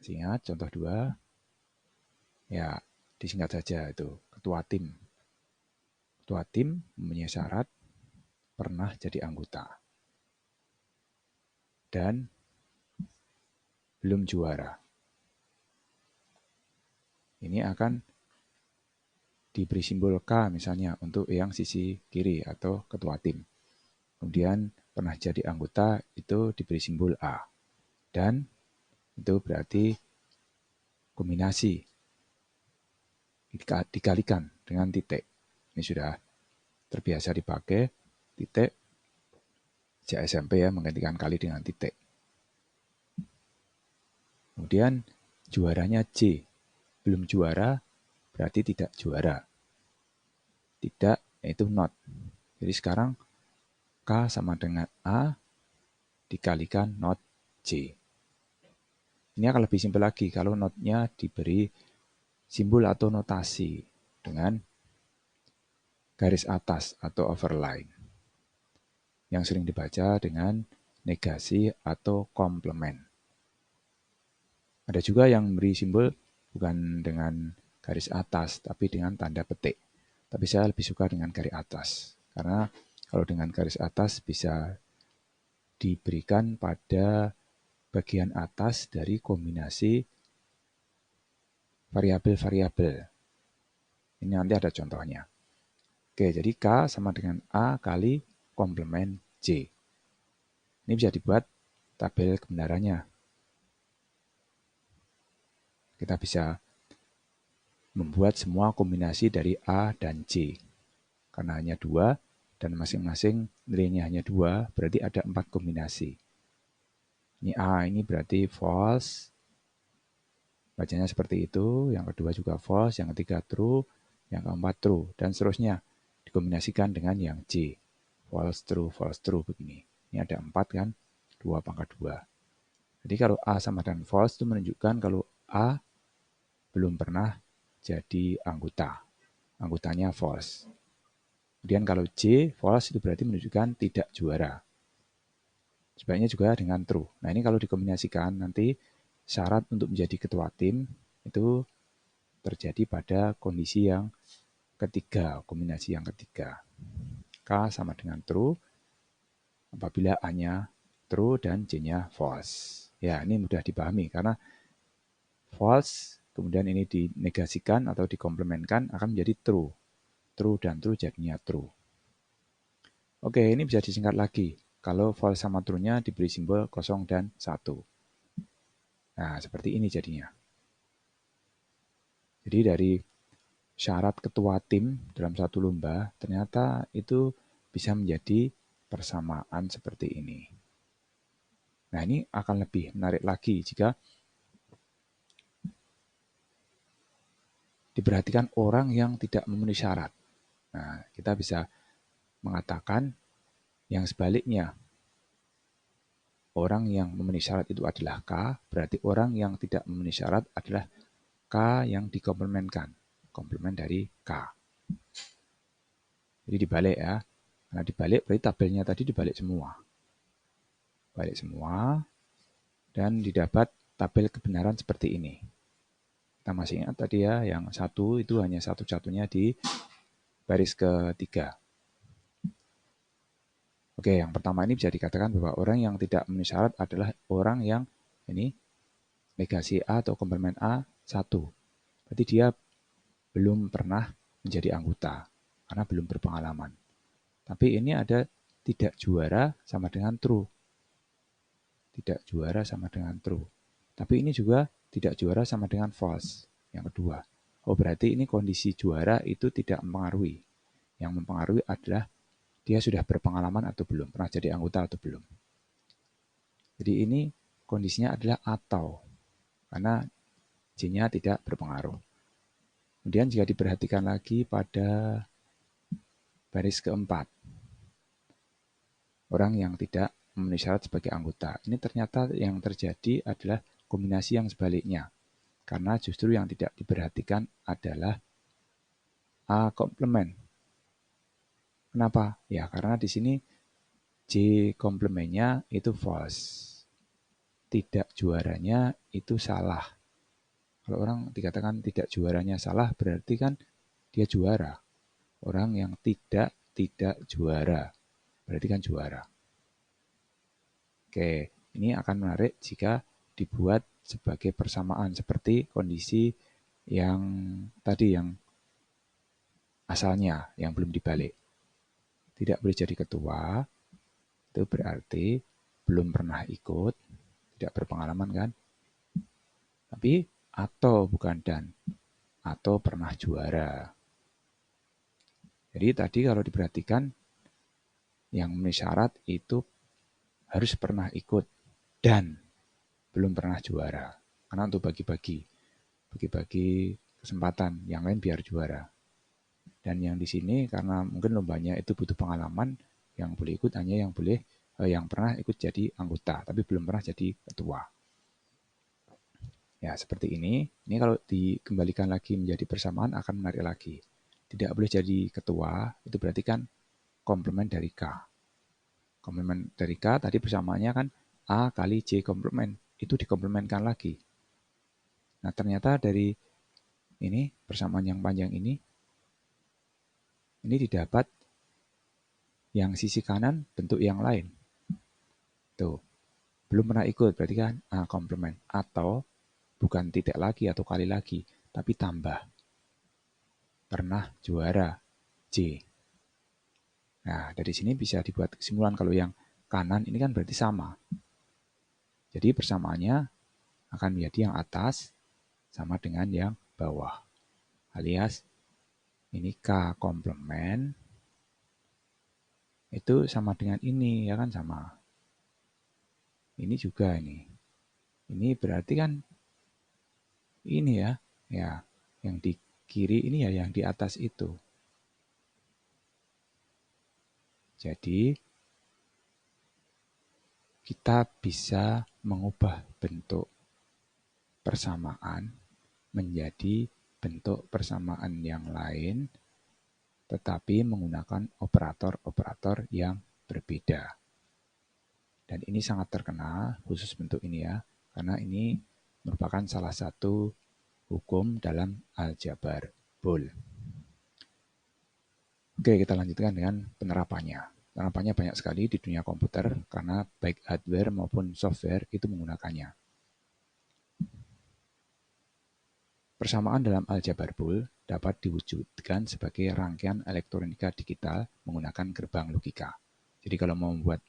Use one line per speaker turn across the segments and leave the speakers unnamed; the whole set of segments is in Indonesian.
Masih ingat contoh 2? Ya, disingkat saja itu, ketua tim. Ketua tim mempunyai syarat pernah jadi anggota dan belum juara. Ini akan diberi simbol K misalnya untuk yang sisi kiri atau ketua tim. Kemudian pernah jadi anggota itu diberi simbol A. Dan itu berarti kombinasi dikalikan dengan titik. Ini sudah terbiasa dipakai titik sejak SMP ya, menggantikan kali dengan titik. Kemudian juaranya J. Belum juara berarti tidak juara. Tidak yaitu not. Jadi sekarang K sama dengan A dikalikan not J. Ini akan lebih simpel lagi kalau notnya diberi simbol atau notasi dengan garis atas atau overline yang sering dibaca dengan negasi atau komplement. Ada juga yang memberi simbol bukan dengan garis atas tapi dengan tanda petik. Tapi saya lebih suka dengan garis atas karena kalau dengan garis atas bisa diberikan pada bagian atas dari kombinasi variabel-variabel. Ini nanti ada contohnya. Oke, jadi K sama dengan A kali komplement J. Ini bisa dibuat tabel kebenarannya. Kita bisa membuat semua kombinasi dari A dan J. Karena hanya 2 dan masing-masing nilainya hanya 2, berarti ada 4 kombinasi. Ini A, ini berarti false. Bacanya seperti itu. Yang kedua juga false, yang ketiga true, yang keempat true, dan seterusnya. Dikombinasikan dengan yang J. False, true, begini. Ini ada 4 kan, 2 pangkat 2. Jadi kalau A sama dengan false itu menunjukkan kalau A belum pernah jadi anggota. Anggotanya false. Kemudian kalau J, false itu berarti menunjukkan tidak juara. Sebaliknya juga dengan true. Nah ini kalau dikombinasikan nanti syarat untuk menjadi ketua tim itu terjadi pada kondisi yang ketiga, kombinasi yang ketiga. K sama dengan true apabila A-nya true dan J-nya false. Ya ini mudah dipahami karena false kemudian ini dinegasikan atau dikomplementkan akan menjadi true. True dan true jadinya true. Oke, ini bisa disingkat lagi. Kalau false sama true-nya diberi simbol 0 dan 1. Nah, seperti ini jadinya. Jadi dari syarat ketua tim dalam satu lomba, ternyata itu bisa menjadi persamaan seperti ini. Nah, ini akan lebih menarik lagi jika diperhatikan orang yang tidak memenuhi syarat. Nah, kita bisa mengatakan yang sebaliknya. Orang yang memenuhi syarat itu adalah K, berarti orang yang tidak memenuhi syarat adalah K yang dikomplementkan. Komplement dari K. Jadi dibalik ya. Karena dibalik berarti tabelnya tadi dibalik semua. Balik semua. Dan didapat tabel kebenaran seperti ini. Kita masih ingat tadi ya, yang satu itu hanya satu-satunya di baris ketiga. Oke, yang pertama ini bisa dikatakan bahwa orang yang tidak memenuhi syarat adalah orang yang ini negasi A atau komplement A 1. Berarti dia belum pernah menjadi anggota karena belum berpengalaman. Tapi ini ada tidak juara sama dengan true. Tidak juara sama dengan true. Tapi ini juga tidak juara sama dengan false. Yang kedua. Oh berarti ini kondisi juara itu tidak mempengaruhi. Yang mempengaruhi adalah dia sudah berpengalaman atau belum, pernah jadi anggota atau belum. Jadi ini kondisinya adalah atau, karena J-nya tidak berpengaruh. Kemudian jika diperhatikan lagi pada baris keempat, orang yang tidak memenuhi syarat sebagai anggota. Ini ternyata yang terjadi adalah kombinasi yang sebaliknya. Karena justru yang tidak diperhatikan adalah A komplement. Kenapa? Ya karena di sini J komplementnya itu false. tidak juaranya itu salah. Kalau orang dikatakan tidak juaranya salah, berarti kan dia juara. Orang yang tidak juara, berarti kan juara. Oke, ini akan menarik jika dibuat sebagai persamaan seperti kondisi yang tadi, yang asalnya, yang belum dibalik. Tidak boleh jadi ketua, itu berarti belum pernah ikut, tidak berpengalaman kan? Tapi atau bukan dan, atau pernah juara. Jadi tadi kalau diperhatikan, yang memenuhi syarat itu harus pernah ikut dan belum pernah juara. Karena untuk bagi-bagi kesempatan, yang lain biar juara. Dan yang di sini karena mungkin lombanya itu butuh pengalaman, yang boleh ikut hanya yang pernah ikut jadi anggota, tapi belum pernah jadi ketua. Ya, seperti ini. Ini kalau dikembalikan lagi menjadi persamaan akan menarik lagi. Tidak boleh jadi ketua, itu berarti kan komplement dari K. Komplement dari K tadi persamaannya kan A kali J komplement. Itu dikomplementkan lagi. Nah, ternyata dari ini, persamaan yang panjang ini didapat yang sisi kanan bentuk yang lain. Tuh, belum pernah ikut, berarti kan A komplement. Atau bukan titik lagi atau kali lagi, tapi tambah. Pernah juara, J. Nah, dari sini bisa dibuat kesimpulan kalau yang kanan ini kan berarti sama. Jadi persamaannya akan menjadi yang atas sama dengan yang bawah. Alias ini K komplement itu sama dengan ini, ya kan sama. Ini juga ini. Ini berarti kan ini ya, yang di kiri ini ya yang di atas itu. Jadi kita bisa mengubah bentuk persamaan menjadi bentuk persamaan yang lain, tetapi menggunakan operator-operator yang berbeda. Dan ini sangat terkenal, khusus bentuk ini ya, karena ini merupakan salah satu hukum dalam aljabar Boole. Oke, kita lanjutkan dengan penerapannya. Penerapannya banyak sekali di dunia komputer, karena baik hardware maupun software itu menggunakannya. Persamaan dalam aljabar Boole dapat diwujudkan sebagai rangkaian elektronika digital menggunakan gerbang logika. Jadi kalau mau membuat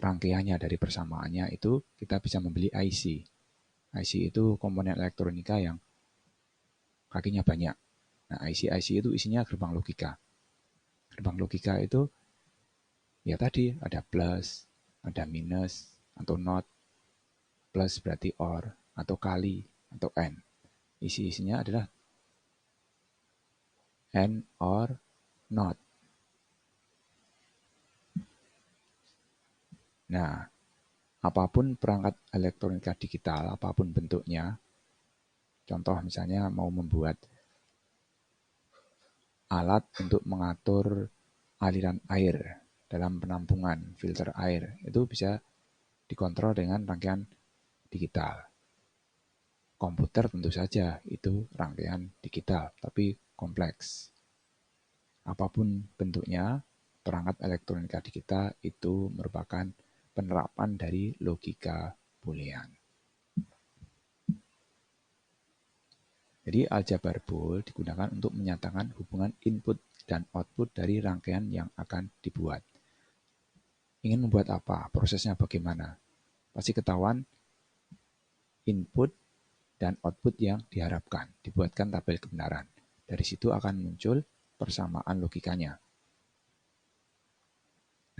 rangkaiannya dari persamaannya itu kita bisa membeli IC. IC itu komponen elektronika yang kakinya banyak. Nah, IC itu isinya gerbang logika. Gerbang logika itu ya tadi ada plus, ada minus, atau not. Plus berarti or, atau kali, atau and. Isi-isinya adalah and, or, not. Nah, apapun perangkat elektronika digital, apapun bentuknya, contoh misalnya mau membuat alat untuk mengatur aliran air dalam penampungan filter air, itu bisa dikontrol dengan rangkaian digital. Komputer tentu saja itu rangkaian digital, tapi kompleks. Apapun bentuknya, perangkat elektronika digital itu merupakan penerapan dari logika Boolean. Jadi aljabar Boole digunakan untuk menyatakan hubungan input dan output dari rangkaian yang akan dibuat. Ingin membuat apa? Prosesnya bagaimana? Pasti ketahuan input dan output yang diharapkan. Dibuatkan tabel kebenaran. Dari situ akan muncul persamaan logikanya.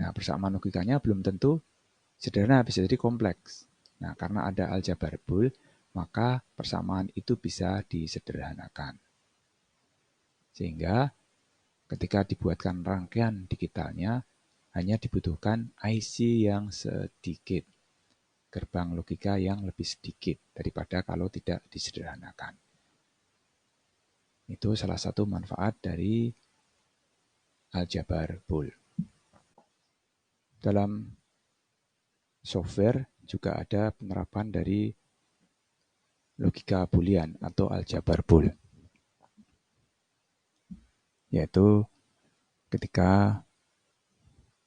Nah, persamaan logikanya belum tentu sederhana, bisa jadi kompleks. Nah, karena ada aljabar Boole, maka persamaan itu bisa disederhanakan. Sehingga ketika dibuatkan rangkaian digitalnya, hanya dibutuhkan IC yang sedikit, gerbang logika yang lebih sedikit daripada kalau tidak disederhanakan. Itu salah satu manfaat dari aljabar Boole. Dalam software juga ada penerapan dari logika Boolean atau aljabar Boole, yaitu ketika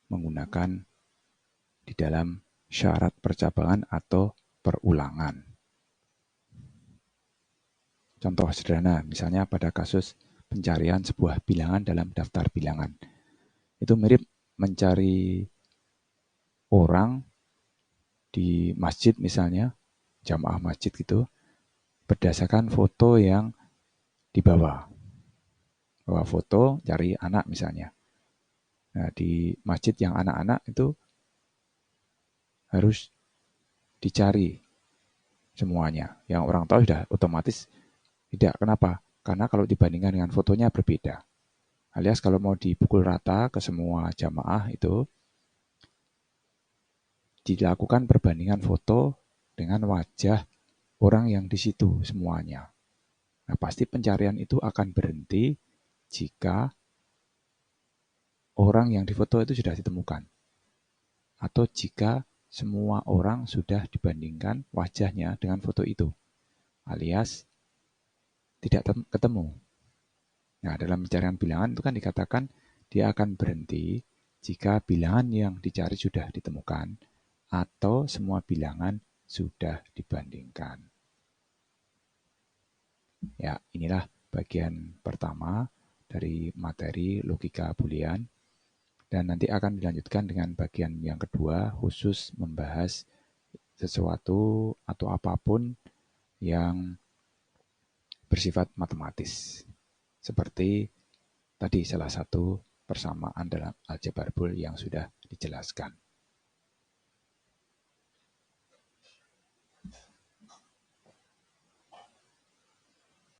menggunakan di dalam syarat percabangan atau perulangan. Contoh sederhana, misalnya pada kasus pencarian sebuah bilangan dalam daftar bilangan. Itu mirip mencari orang di masjid misalnya, jamaah masjid gitu, berdasarkan foto yang dibawa. Bawa foto, cari anak misalnya. Nah, di masjid yang anak-anak itu harus dicari semuanya. Yang orang tahu sudah otomatis tidak. Kenapa? Karena kalau dibandingkan dengan fotonya berbeda. Alias kalau mau dipukul rata ke semua jamaah itu dilakukan perbandingan foto dengan wajah orang yang di situ semuanya. Nah, pasti pencarian itu akan berhenti jika orang yang difoto itu sudah ditemukan. Atau jika semua orang sudah dibandingkan wajahnya dengan foto itu. Alias tidak ketemu. Nah, dalam pencarian bilangan itu kan dikatakan dia akan berhenti jika bilangan yang dicari sudah ditemukan atau semua bilangan sudah dibandingkan. Ya, inilah bagian pertama dari materi logika Boolean. Dan nanti akan dilanjutkan dengan bagian yang kedua, khusus membahas sesuatu atau apapun yang bersifat matematis. Seperti tadi salah satu persamaan dalam aljabar Boole yang sudah dijelaskan.